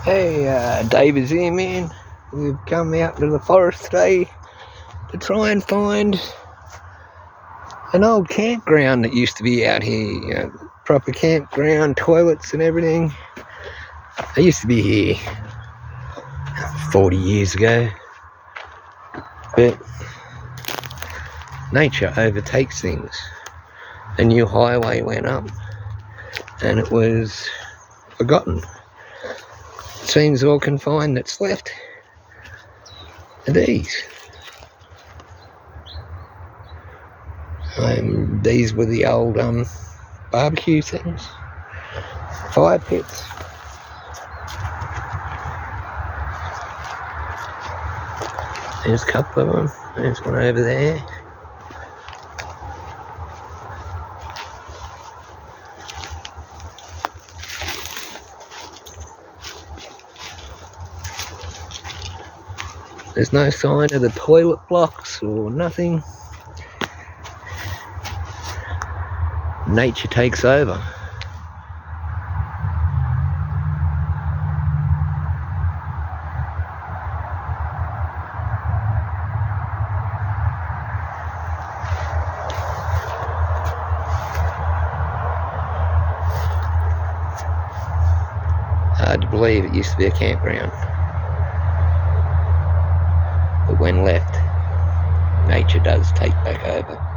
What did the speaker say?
Hey, David's here, man. We've come out to the forest today to try and find an old campground that used to be out here. Proper campground, toilets and everything. I used to be here 40 years ago. But nature overtakes things. A new highway went up and it was forgotten. Seems all confined that's left are these. These were the old barbecue things, fire pits. There's a couple of them. There's one over there. There's no sign of the toilet blocks or nothing. Nature takes over. Hard to believe it used to be a campground. But when left, nature does take back over.